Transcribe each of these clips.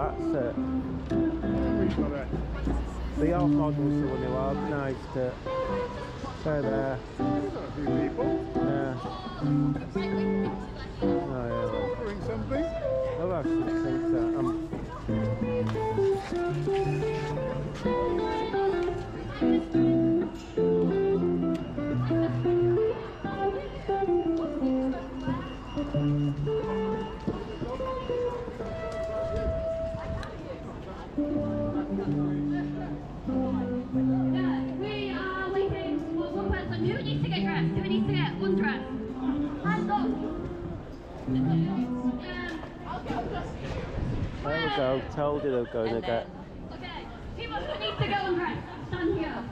that's it. We've got a... The old model's the one who organised it. So there. We've got a few people. Yeah. Oh, yeah. Offering something. Oh, I should think that. We are waiting for one person. Who needs to get dressed? Who needs to get undressed? Hands up. There we go. Told you they were going to get. Okay. People who need to get undressed, stand here.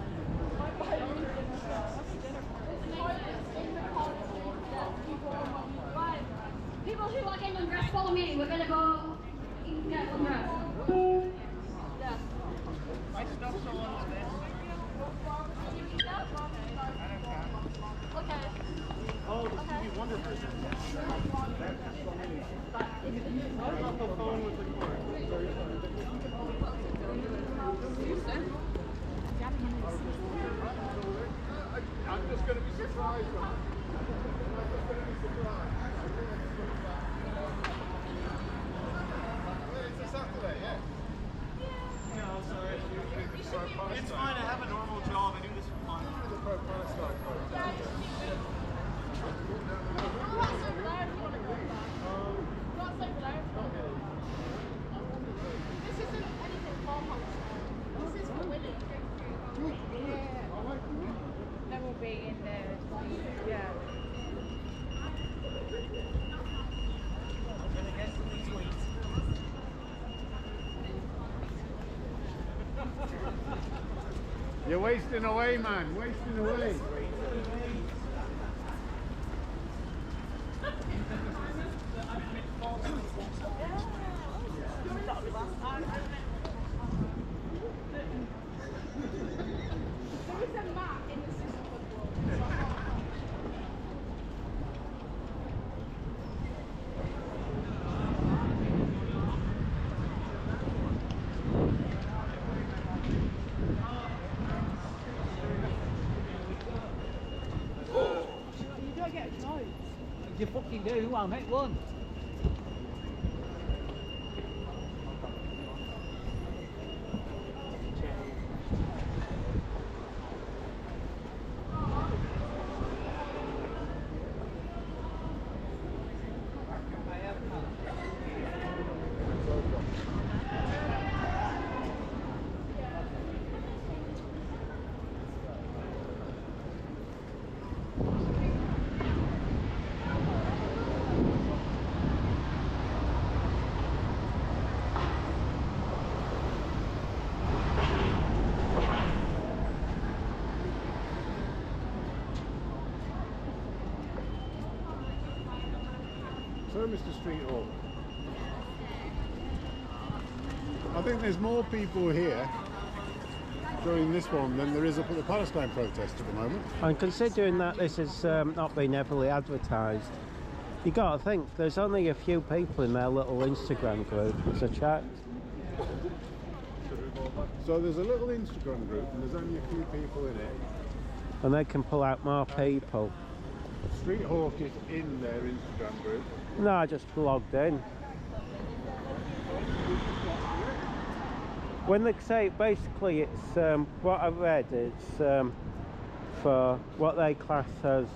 Right. People who are getting undressed, follow me. We're gonna go get undressed. Yeah. Okay. Oh, the Stevie Wonder version. I'm just going to be surprised. It's a Saturday, yeah. No, sorry. It's fine, I have a normal job. I do this for fun. The Pro-Palestine This isn't anything for culture. This is for women. Yeah. That will be in there. Yeah. I'm gonna get something sweet. You're wasting away, man. Wasting away. There is a map in the system book. You don't get a choice. You fucking do, I'll make one. So, Mr. Street Hawk, I think there's more people here during this one than there is up at the Palestine protest at the moment. And considering that this has not been heavily advertised, you got to think there's only a few people in their little Instagram group. It's a chat. So there's a little Instagram group and there's only a few people in it. And they can pull out more people. Street Hawk is in their Instagram group. No, I just logged in. When they say basically it's what I've read, it's for what they class as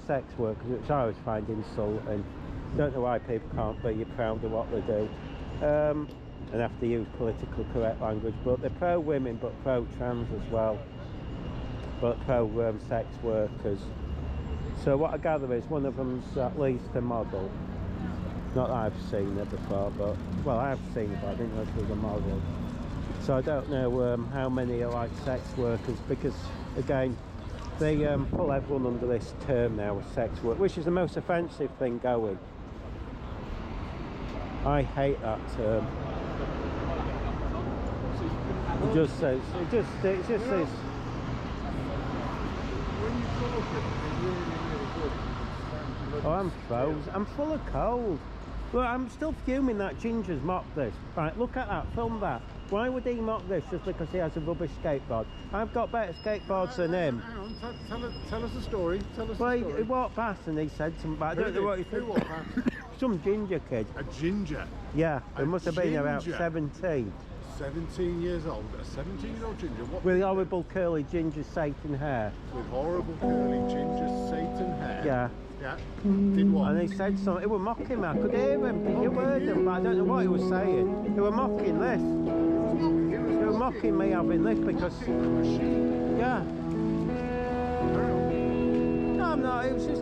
sex workers, which I always find insulting. Don't know why people can't be proud of what they do and have to use politically correct language, but they're pro women but pro trans as well, but pro sex workers. So what I gather is one of them's at least a model. Not that I've seen her before, but well, I have seen her, but I didn't know she was a model. So I don't know how many are like sex workers, because again they pull everyone under this term now as sex work, which is the most offensive thing going. I hate that term. It just says it just says. When you talk it, it's really, really good. Oh, I'm frozen. I'm full of cold. Look, I'm still fuming that Ginger's mocked this. Right, look at that, film that. Why would he mock this just because he has a rubbish skateboard? I've got better skateboards than him. Hang on, tell us a story. Tell us Well, a story. he walked past and he said something, but I don't know what he Who walked past? Some ginger kid. A ginger. Yeah, A it must have been about ginger. 17. 17 years old. A 17-year-old ginger. What? With horrible curly ginger Satan hair. With horrible curly ginger Satan hair. Yeah. Yeah. Did what? And he said something. He was mocking me. I could hear him. You heard him, but I don't know what he was saying. He were mocking this. They were mocking me having this because. Yeah. No, I'm not. It was just.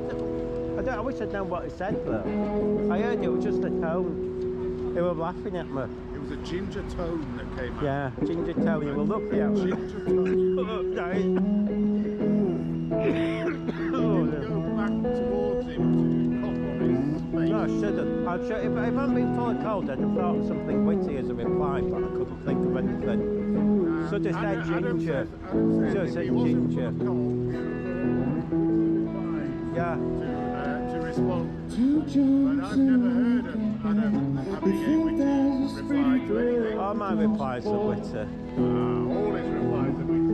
I wish I'd known what he said, but I heard it was just a tone. They were laughing at me. It was a ginger tone that came out. Yeah, ginger tone. You were looking at me. Ginger tone. Oh, Go back towards him to cough on his face. no, I shouldn't. If I hadn't been full of cold, I'd have thought of something witty as a reply, but I couldn't think of anything. So just said ginger. So said ginger. Yeah. To respond. But I've never heard of Adam having a witty reply to anything. All my replies are witty. All his replies are witty.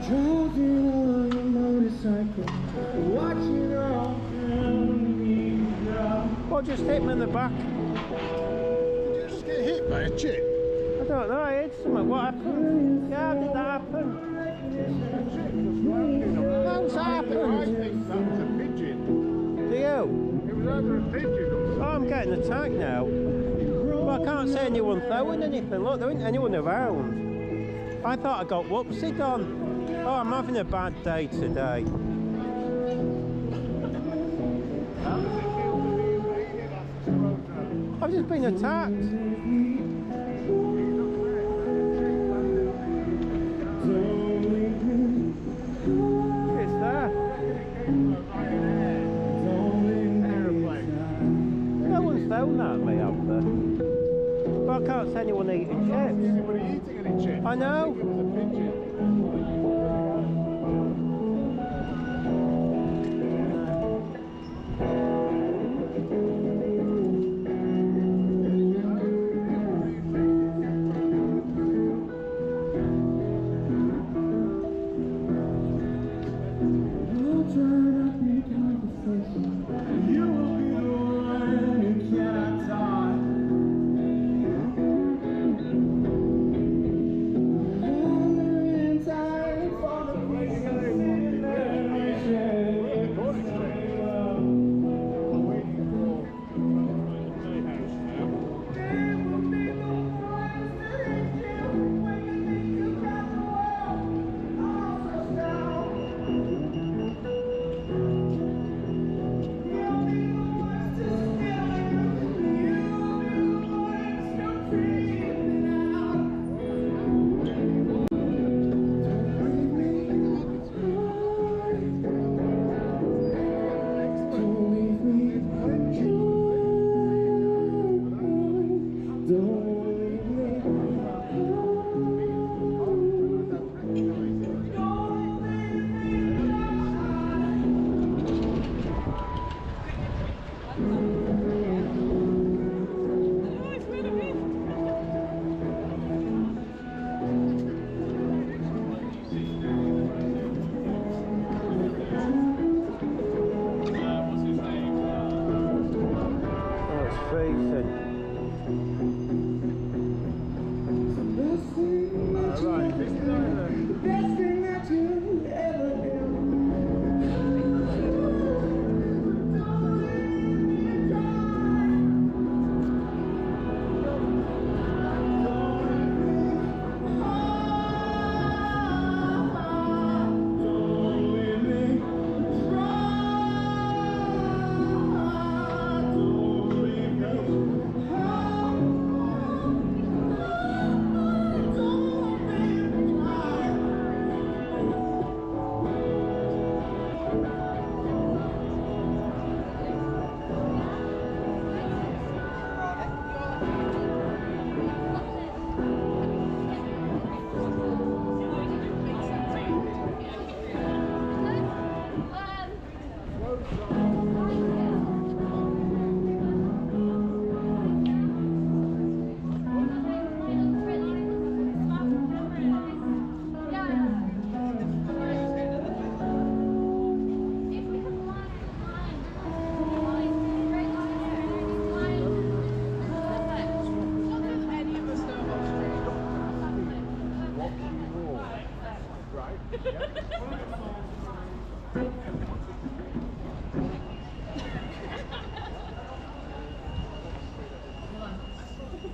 Driving on a motorcycle, watching all What just hit me in the back? Did you just get hit by a chick? I don't know, I heard something. What happened? Yeah, how did that happen? How's that I happened? think that was a pigeon. Do you? It was either a pigeon or Oh, I'm getting attacked now. Well, I can't see anyone throwing anything. Look, there isn't anyone around. I thought I got whoopsied on. Oh, I'm having a bad day today. I've just been attacked. It's there. No one's thrown at me, have they? But I can't see anyone eating chips. Anybody eating any chips? I know. It was a pigeon.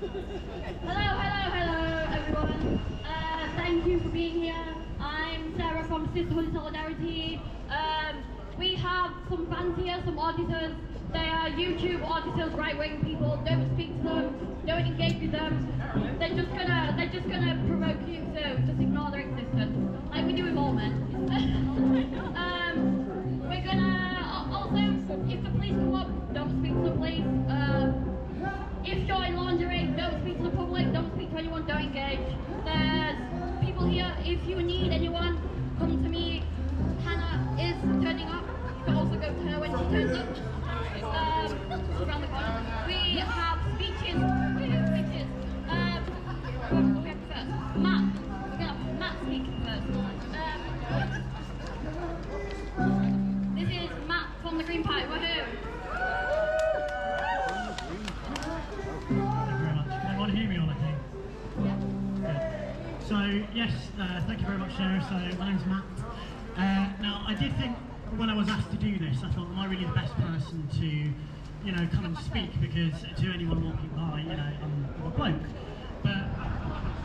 Hello, everyone. Thank you for being here. I'm Sarah from Sisterhood in Solidarity. We have some fans here, some auditors. They are YouTube auditors, right-wing people. Don't speak to them. Don't engage with them. They're just gonna provoke you, so just ignore their existence, like we do with all men. We're gonna also, if the police come up, don't speak to the police. If you're in lingerie, don't speak to the public, don't speak to anyone, don't engage. There's people here, if you need anyone, come to me. Hannah is turning up. You can also go to her when she turns up. She's around the corner. We have speeches. We have speeches. What we have first? Matt. We're gonna have Matt speak first. This is Matt from the Green Party. Woohoo! Everyone hear me all okay? Yeah. So yes, thank you very much, Sarah. So my name's Matt. Now I did think when I was asked to do this, I thought, am I really the best person to, you know, come and speak? Because to anyone walking by, you know, I'm a bloke. But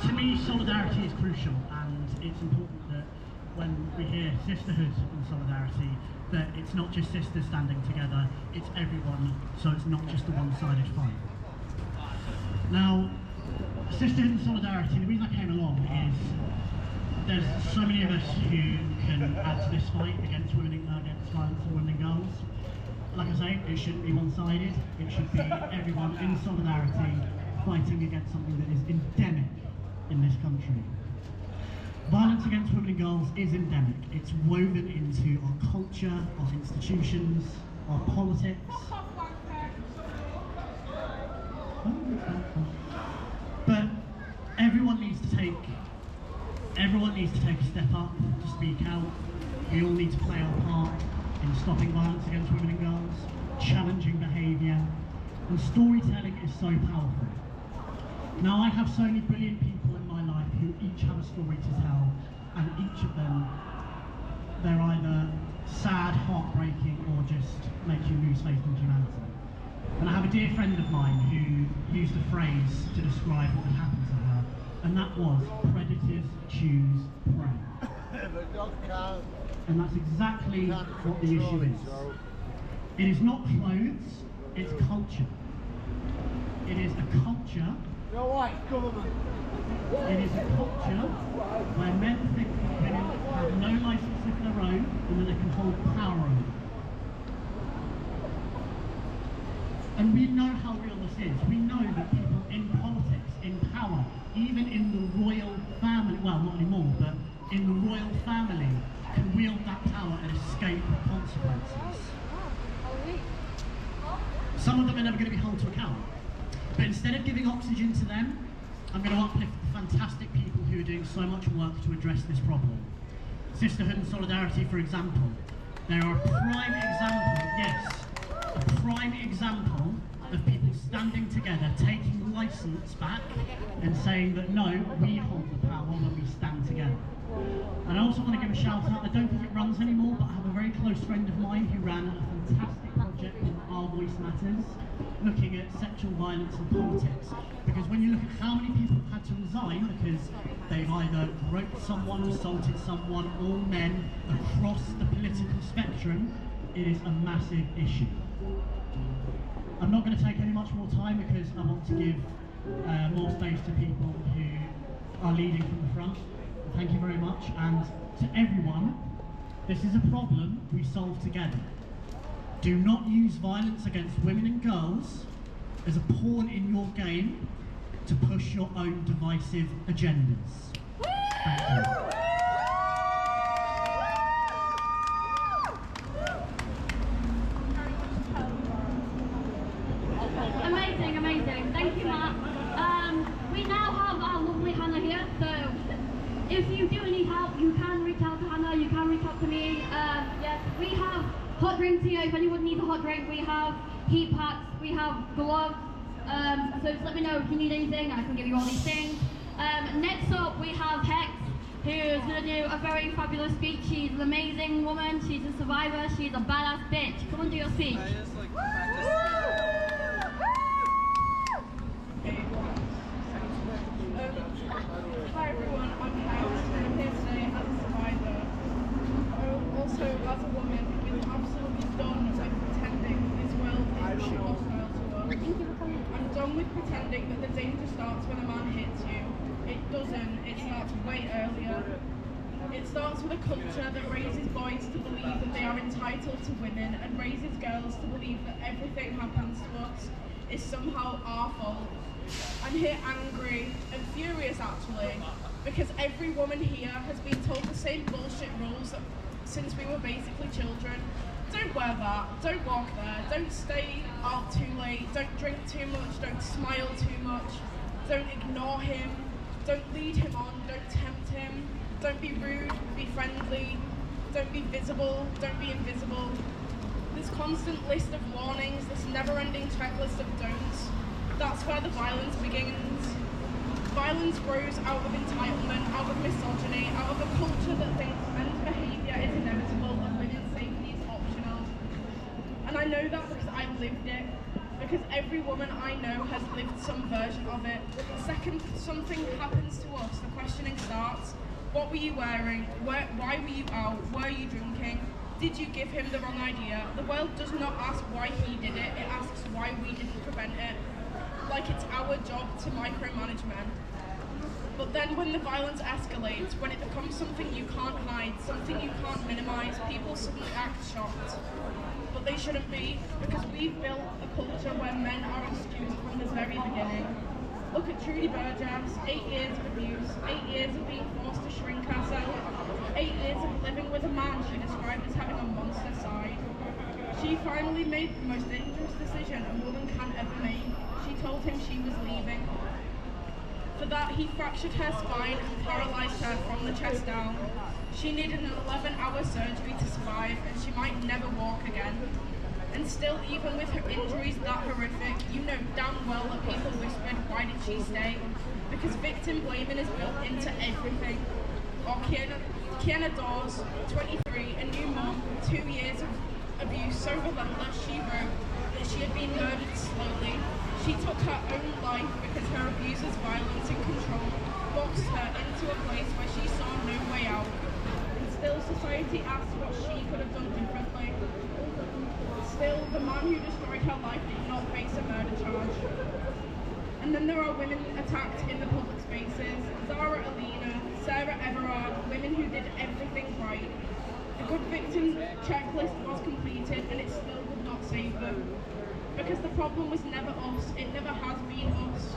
to me, solidarity is crucial, and it's important that when we hear sisterhood and solidarity, that it's not just sisters standing together, it's everyone, so it's not just a one-sided fight. Now, sisterhood and solidarity, the reason I came along is there's so many of us who can add to this fight against against violence on women and girls. Like I say, it shouldn't be one-sided, it should be everyone in solidarity fighting against something that is endemic in this country. Violence against women and girls is endemic. It's woven into our culture, our institutions, our politics. But everyone needs to take a step up to speak out. We all need to play our part in stopping violence against women and girls, challenging behaviour, and storytelling is so powerful. Now, I have so many brilliant people in my life who each have a story to tell, and each of them, they're either sad, heartbreaking, or just make you lose faith in humanity. And I have a dear friend of mine who used a phrase to describe what had happened to her, and that was, predators choose prey. And that's exactly what the issue is. It is not clothes, it's culture. It is a culture. It is a culture where men think that women have no license of their own and that they can hold power over them. And we know how real this is. We know that people in politics, in power, even in the royal family, well, not anymore, but in the royal family, can wield that power and escape consequences. Some of them are never going to be held to account. But instead of giving oxygen to them, I'm going to uplift the fantastic people who are doing so much work to address this problem. Sisterhood and Solidarity, for example. They are a prime example, yes, a prime example of people standing together, taking license back and saying that no, we hold the power when we stand together. And I also want to give a shout out, I don't think it runs anymore, but I have a very close friend of mine who ran a fantastic project called Our Voice Matters, looking at sexual violence and politics. Because when you look at how many people have had to resign because they've either raped someone, assaulted someone, all men across the political spectrum, it is a massive issue. I'm not going to take any much more time because I want to give more space to people who are leading from the front. Thank you very much, and to everyone, this is a problem we solve together. Do not use violence against women and girls as a pawn in your game to push your own divisive agendas. Thank you. Amazing, amazing. Thank you, Matt. We now have our lovely Hannah here, so if you do need help, you can reach out to Hannah, you can reach out to me. Yes, we have hot drinks here. If anyone needs a hot drink, we have heat packs, we have gloves. So just let me know if you need anything, I can give you all these things. Next up, we have Hex, who is going to do a very fabulous speech. She's an amazing woman, she's a survivor, she's a badass bitch. Come and do your speech. with pretending that the danger starts when a man hits you. It doesn't. It starts way earlier. It starts with a culture that raises boys to believe that they are entitled to women and raises girls to believe that everything happens to us is somehow our fault. I'm here angry and furious actually, because every woman here has been told the same bullshit rules since we were basically children. Don't wear that, don't walk there, don't stay out too late, don't drink too much, don't smile too much, don't ignore him, don't lead him on, don't tempt him, don't be rude, be friendly, don't be visible, don't be invisible. This constant list of warnings, this never-ending checklist of don'ts, that's where the violence begins. Violence grows out of entitlement, out of misogyny, out of a culture that thinks men's behaviour is inevitable and women's safety is optional. And I know that because I lived it. Because every woman I know has lived some version of it. The second something happens to us, the questioning starts. What were you wearing? Why were you out? Were you drinking? Did you give him the wrong idea? The world does not ask why he did it, it asks why we didn't prevent it. Like it's our job to micromanage men. But then when the violence escalates, when it becomes something you can't hide, something you can't minimise, people suddenly act shocked. But they shouldn't be, because we've built a culture where men are excused from the very beginning. Look at Trudy Burgess, 8 years of abuse, 8 years of being forced to shrink herself, 8 years of living with a man she described as having a monster side. She finally made the most dangerous decision a woman can ever make. She told him she was leaving. For that, he fractured her spine and paralysed her from the chest down. She needed an 11-hour surgery to survive, and she might never walk again. And still, even with her injuries that horrific, you know damn well that people whispered, why did she stay? Because victim blaming is built into everything. Or Kiana Dawes, 23, a new mom, 2 years of abuse so relentless, she wrote that she had been murdered slowly. She took her own life because her abuser's violence and control boxed her into a place where she saw no way out. And still society asks what she could have done differently. Still, the man who destroyed her life did not face a murder charge. And then there are women attacked in the public spaces. Zara Alina, Sarah Everard, women who did everything right. The good victim checklist was completed and it still would not save them. Because the problem was never us, it never has been us.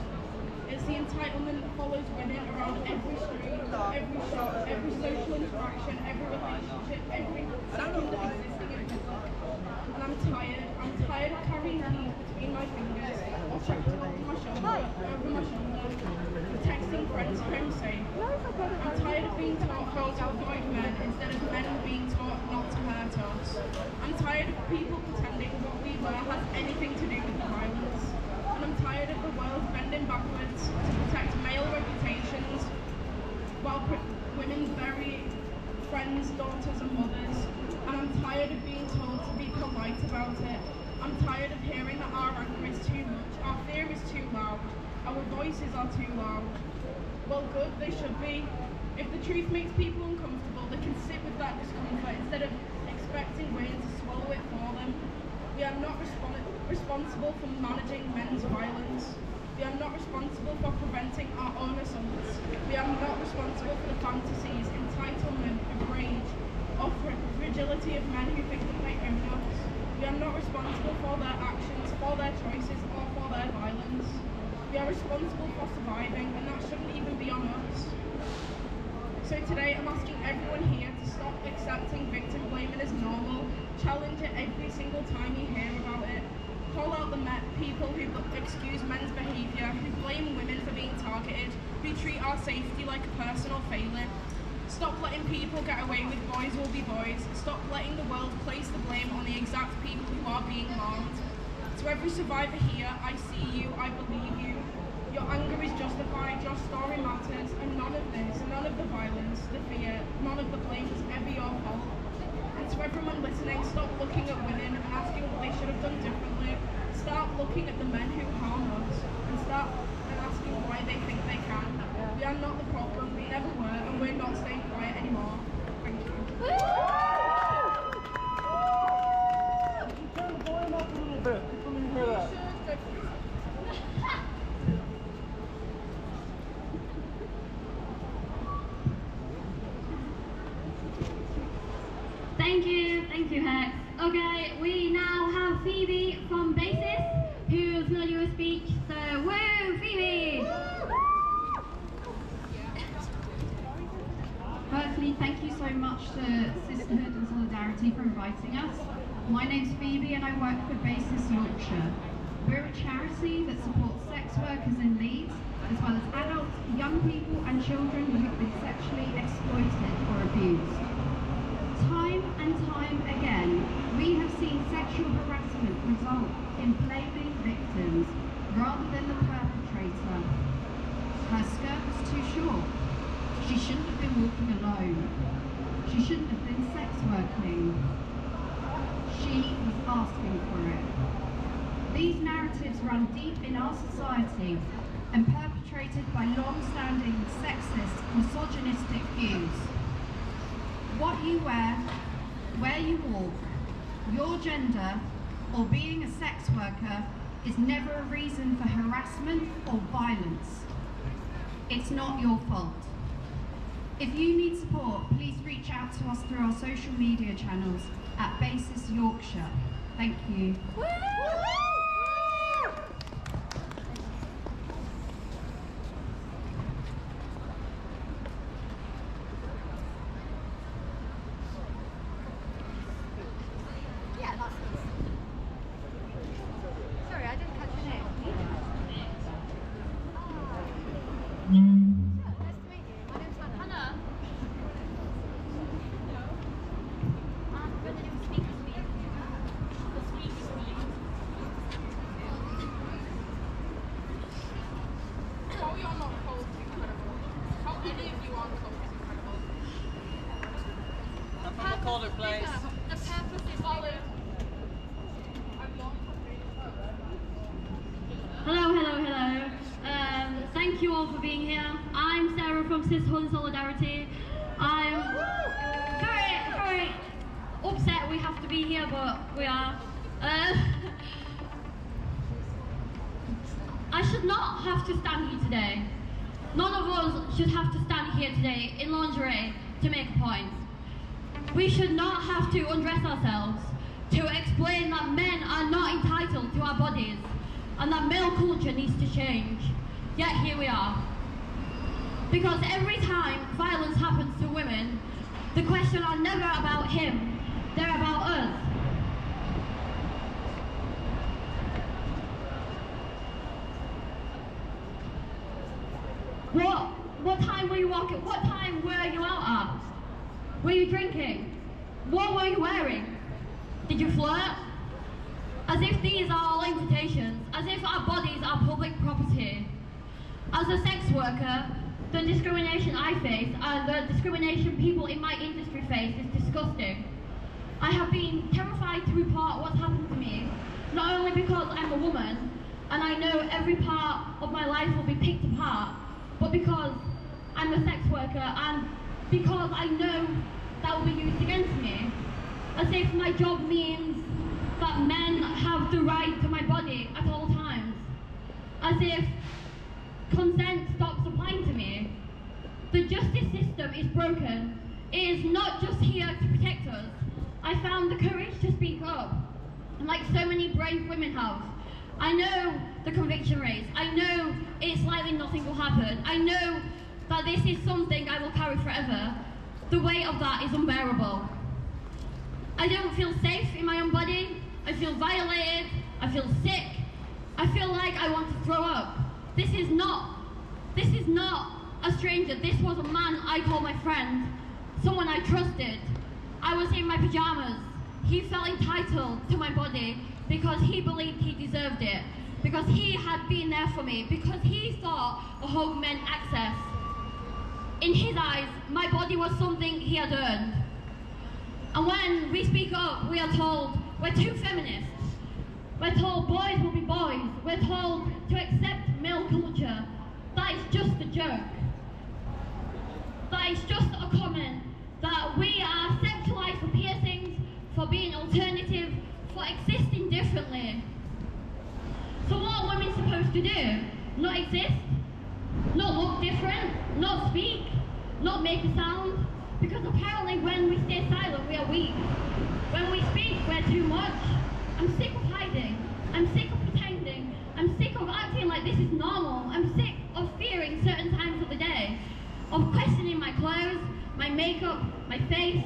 It's the entitlement that follows women around every street, every shop, every social interaction, every relationship, every second of existing in public. And I'm tired of carrying keys between my fingers, or checking over my shoulder, texting friends home safe. I'm tired of being taught how to avoid men instead of men being taught not to hurt us. I'm tired of people pretending what we wear has anything to do with the violence. And I'm tired of the world bending backwards to protect male reputations while women bury friends, daughters and mothers. And I'm tired of being told to be polite about it. I'm tired of hearing that our anger is too much, our fear is too loud, our voices are too loud. Well, good, they should be. If the truth makes people uncomfortable, they can sit with that discomfort instead of expecting women to swallow it for them. We are not responsible for managing men's violence. We are not responsible for preventing our own assaults. We are not responsible for the fantasies, entitlement, of rage, or fragility of men who think that they own us. We are not responsible for their actions, for their choices, or for their violence. We are responsible for surviving, and that shouldn't even be on us. So today I'm asking everyone here to stop accepting victim blaming as normal, challenge it every single time you hear about it. Call out the people who excuse men's behaviour, who blame women for being targeted, who treat our safety like a personal failing. Stop letting people get away with boys will be boys. Stop letting the world place the blame on the exact people who are being harmed. To every survivor here, I see you, I believe you. Your anger is justified, your story matters, and none of this, none of the violence, the fear, none of the blame is ever your fault. And to everyone listening, stop looking at women and asking what they should have done differently. Start looking at the men who harm us and start asking why they think they can. We are not the problem, we never were, and we're not staying quiet anymore. Thank you. Turn the volume up a little bit. People need to hear that. much to Sisterhood and Solidarity for inviting us. My name's Phoebe and I work for Basis Yorkshire. We're a charity that supports sex workers in Leeds, as well as adults, young people and children who have been sexually exploited or abused. Time and time again, we have seen sexual harassment result in blaming victims rather than the perpetrator. Her skirt was too short. She shouldn't have been walking alone. She shouldn't have been sex working. She was asking for it. These narratives run deep in our society and perpetrated by long-standing sexist, misogynistic views. What you wear, where you walk, your gender, or being a sex worker is never a reason for harassment or violence. It's not your fault. If you need support, please reach out to us through our social media channels at Basis Yorkshire. Thank you. Yeah, that's nice. Sorry, I didn't catch your name. Sure, nice to meet you. My name's Hannah. Hannah. How you're not cold is incredible. How any of you aren't cold is incredible. I'm from a colder place. The purpose is solid. Hello. Thank you all for being here. I'm Sarah from Sisterhood and Solidarity. I'm very upset we have to be here, but we are. I should not have to stand here today. None of us should have to stand here today in lingerie to make a point. We should not have to undress ourselves to explain that men are not entitled to our bodies and that male culture needs to change. Yet here we are. Because every time violence happens to women, the questions are never about him, they're about us. What time were you walking? What time were you out at? Were you drinking? What were you wearing? Did you flirt? As if these are all invitations, as if our bodies are public property. As a sex worker, the discrimination I face and the discrimination people in my industry face is disgusting. I have been terrified to report what's happened to me, not only because I'm a woman and I know every part of my life will be picked apart, but because I'm a sex worker and because I know that will be used against me. As if my job means that men have the right to my body at all times. As if consent stops applying to me. The justice system is broken. It is not just here to protect us. I found the courage to speak up, and like so many brave women have. I know the conviction rates. I know it's likely nothing will happen. I know that this is something I will carry forever. The weight of that is unbearable. I don't feel safe in my own body. I feel violated. I feel sick. I feel like I want to throw up. This is not a stranger. This was a man I call my friend, someone I trusted. I was in my pajamas. He felt entitled to my body because he believed he deserved it, because he had been there for me, because he thought a hug meant access. In his eyes, my body was something he had earned. And when we speak up, we are told we're too feminists. We're told boys will be boys. We're told to accept male culture. That is just a joke. That is just a comment that we are sexualized for piercings, for being alternative, for existing differently. So what are women supposed to do? Not exist? Not look different? Not speak? Not make a sound? Because apparently when we stay silent, we are weak. When we speak, we're too much. I'm sick of hiding. I'm sick of pretending. I'm sick of acting like this is normal. I'm sick of fearing certain times of the day, of questioning my clothes, my makeup, my my face,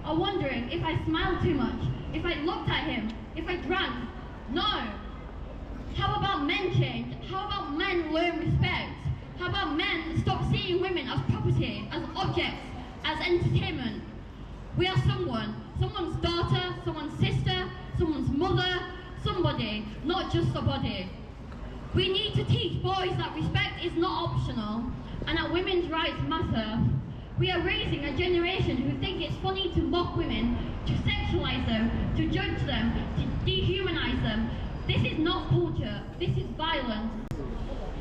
or wondering if I smiled too much, if I looked at him, if I drank. No. How about men change? How about men learn respect? How about men stop seeing women as property, as objects, as entertainment? We are someone's daughter, someone's sister, someone's mother, somebody, not just a body. We need to teach boys that respect is not optional and that women's rights matter. We are raising a generation who think it's funny to mock women, to sexualize them, to judge them, to dehumanize them. This is not culture, this is violence.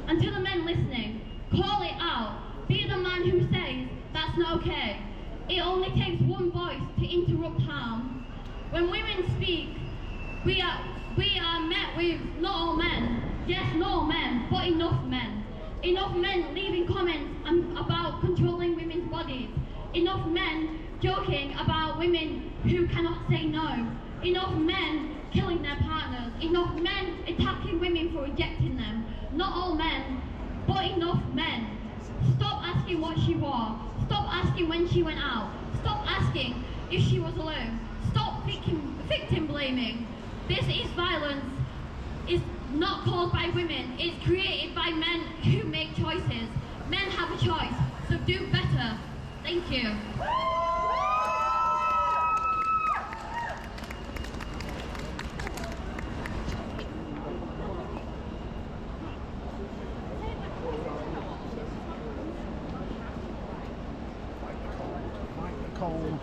And to the men listening, call it out. Be the man who says, that's not okay. It only takes one voice to interrupt harm. When women speak, we are met with not all men. Yes, not all men, but enough men. Enough men leaving comments about controlling women's bodies. Enough men joking about women who cannot say no. Enough men killing their partners. Enough men attacking women for rejecting them. Not all men, but enough men. Stop asking what she wore. Stop asking when she went out. Stop asking if she was alone. Stop victim blaming. This is violence. It's not caused by women. It's created by men who make choices. Men have a choice, so do better. Thank you. Cold.